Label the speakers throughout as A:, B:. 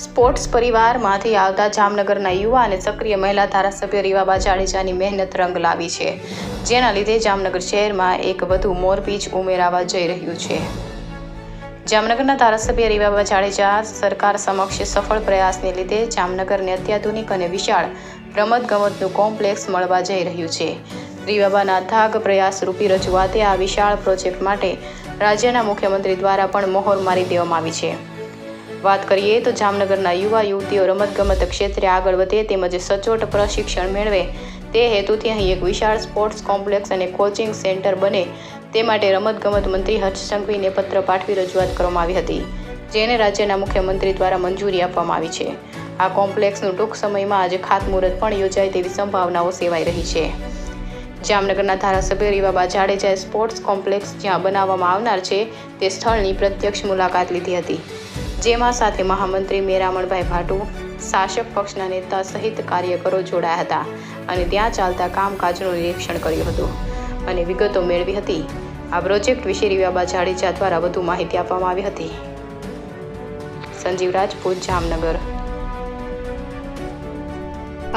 A: Sports પરિવારમાંથી આવતા જામનગરના યુવા અને સક્રિય મહિલા ધારાસભ્ય રીવાબા જાડેજાની મહેનત રંગ લાવી છે, જેના લીધે જામનગર શહેરમાં એક વધુ મોરપીંછ ઉમેરાવા જઈ રહ્યું છે. જામનગરના ધારાસભ્ય રીવાબા જાડેજા સરકાર સમક્ષ સફળ પ્રયાસને લીધે જામનગરને અત્યાધુનિક અને વિશાળ રમતગમતનું કોમ્પ્લેક્સ મળવા જઈ રહ્યું છે. રીવાબાના અથાગ પ્રયાસરૂપી રજૂઆતે આ વિશાળ પ્રોજેક્ટ માટે રાજ્યના મુખ્યમંત્રી દ્વારા પણ મહોર મારી દેવામાં આવી છે. વાત કરીએ તો જામનગરના યુવા યુવતીઓ રમતગમત ક્ષેત્રે આગળ વધે તેમજ સચોટ પ્રશિક્ષણ મેળવે તે હેતુથી અહીં એક વિશાળ સ્પોર્ટ્સ કોમ્પ્લેક્સ અને કોચિંગ સેન્ટર બને તે માટે રમતગમત મંત્રી હર્ષ સંઘવીને પત્ર પાઠવી રજૂઆત કરવામાં આવી હતી, જેને રાજ્યના મુખ્યમંત્રી દ્વારા મંજૂરી આપવામાં આવી છે. આ કોમ્પ્લેક્સનું ટૂંક સમયમાં આજે ખાતમુહૂર્ત પણ યોજાય તેવી સંભાવનાઓ સેવાઈ રહી છે. જામનગરના ધારાસભ્ય રીવાબા જાડેજાએ સ્પોર્ટ્સ કોમ્પ્લેક્સ જ્યાં બનાવવામાં આવનાર છે તે સ્થળની પ્રત્યક્ષ મુલાકાત લીધી હતી, જેમાં સાથે મહામંત્રી મેરામણભાઈ ભાટુ, શાસક પક્ષના નેતા સહિત કાર્યકરો જોડાયા હતા અને ત્યાં ચાલતા કામકાજનું નિરીક્ષણ કર્યું હતું અને વિગતો મેળવી હતી. આ પ્રોજેક્ટ વિશે રીવાબા જાડેજા દ્વારા વધુ માહિતી આપવામાં આવી હતી. સંજીવ રાજપૂત, જામનગર.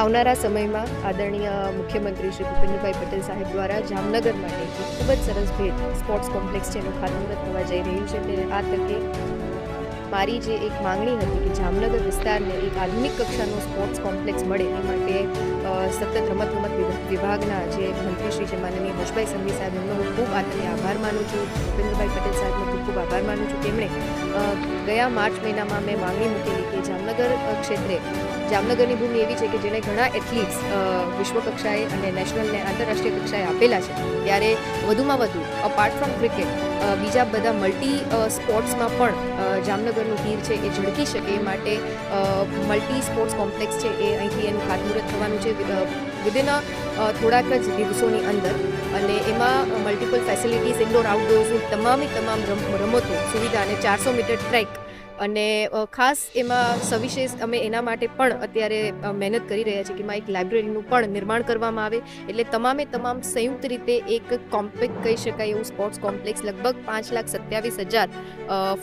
B: આવનારા સમયમાં આદરણીય મુખ્યમંત્રી શ્રી ભૂપેન્દ્રભાઈ પટેલ સાહેબ દ્વારા જામનગર માટે એક ખૂબ જ સરસ ભેટ સ્પોર્ટ્સ કોમ્પ્લેક્સ છે એનું ખાતમુહૂર્ત થવા જઈ રહ્યું છે. તે આ તકે મારી જે એક માંગણી હતી કે જામનગર વિસ્તારને એક આધુનિક કક્ષાનો સ્પોર્ટ્સ કોમ્પ્લેક્સ મળે એ માટે સતત રમતગમત વિભાગના જે મંત્રી શ્રી માનનીય હર્ષભાઈ સંઘવી સાહેબ એમનો હું ખૂબ આભાર માનું છું. ભૂપેન્દ્રભાઈ પટેલ સાહેબનો ખૂબ ખૂબ આભાર માનું છું. તેમણે ગયા માર્ચ મહિનામાં મેં માંગણી મૂકેલી કે જામનગર ક્ષેત્રે જામનગરની ભૂમિ એવી છે કે જેણે ઘણા એથ્લીટ્સ વિશ્વ કક્ષાએ અને નેશનલ અને આંતરરાષ્ટ્રીય કક્ષાએ આપેલા છે, ત્યારે વધુમાં વધુ અપાર્ટ ફ્રોમ ક્રિકેટ બીજા બધા મલ્ટી સ્પોર્ટ્સમાં પણ જામનગરનું તીર છે એ ઝળકી શકે એ માટે મલ્ટી સ્પોર્ટ્સ કોમ્પ્લેક્સ છે એ અહીંથી એનું ખાતમુહૂર્ત થવાનું છે વિધિન થોડાક જ દિવસોની અંદર. અને એમાં મલ્ટિપલ ફેસિલિટીઝ, ઇન્ડોર આઉટડોર્સની તમામ રમતો સુવિધા અને 400 મીટર ટ્રેક અને ખાસ એમાં સવિશેષ અમે એના માટે પણ અત્યારે મહેનત કરી રહ્યા છીએ કે એમાં એક લાઇબ્રેરીનું પણ નિર્માણ કરવામાં આવે, એટલે તમામ સંયુક્ત રીતે એક કોમ્પેક્ટ કહી શકાય એવું સ્પોર્ટ્સ કોમ્પ્લેક્સ લગભગ 5,27,000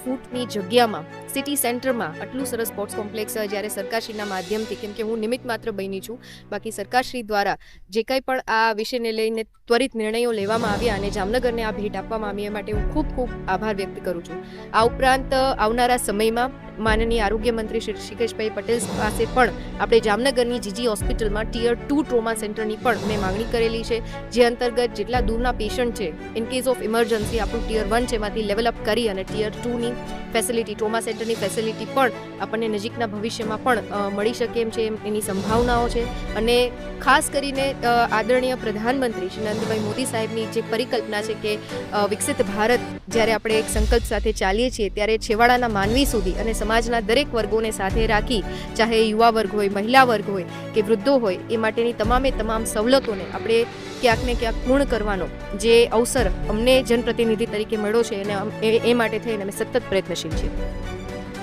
B: ફૂટની જગ્યામાં સિટી સેન્ટરમાં આટલું સરસ સ્પોર્ટ્સ કોમ્પ્લેક્સ જ્યારે સરકારશ્રીના માધ્યમથી, કેમ કે હું નિમિત્ત માત્ર બની છું, બાકી સરકારશ્રી દ્વારા જે કંઈ પણ આ વિષયને લઈને ત્વરિત નિર્ણયો લેવામાં આવ્યા અને જામનગરને આ ભેટ આપવામાં આવી એ માટે હું ખૂબ આભાર વ્યક્ત કરું છું. આ ઉપરાંત આવનારા સમયમાં માનનીય આરોગ્ય મંત્રી શ્રી ઋષિકેશભાઈ પટેલ પાસે પણ આપણે જામનગરની જીજી હોસ્પિટલમાં ટિયર 2 ટ્રોમા સેન્ટરની પણ મેં માંગણી કરેલી છે, જે અંતર્ગત જેટલા દૂરના પેશન્ટ છે ઇન કેસ ઓફ ઇમરજન્સી આપણું ટિયર 1 છે એમાંથી લેવલ અપ કરી અને ટિયર 2ની ફેસિલિટી, ટ્રોમા સેન્ટરની ફેસિલિટી પણ આપણને નજીકના ભવિષ્યમાં પણ મળી શકે એમ છે, એની સંભાવનાઓ છે. અને ખાસ કરીને આદરણીય પ્રધાનમંત્રી શ્રી નરેન્દ્રભાઈ મોદી સાહેબની જે પરિકલ્પના છે કે વિકસિત ભારત જ્યારે આપણે એક સંકલ્પ સાથે ચાલીએ છીએ ત્યારે છેવાડાના માનવી સુધી અને સમાજના દરેક વર્ગોને સાથે રાખી, ચાહે યુવા વર્ગ હોય, મહિલા વર્ગ હોય કે વૃદ્ધો હોય, એ માટેની તમામ સવલતોને આપણે ક્યાંક ને ક્યાંક પૂર્ણ કરવાનો જે અવસર અમને જનપ્રતિનિધિ તરીકે મળ્યો છે અને એ માટે થઈને અમે સતત પ્રયત્નશીલ છીએ.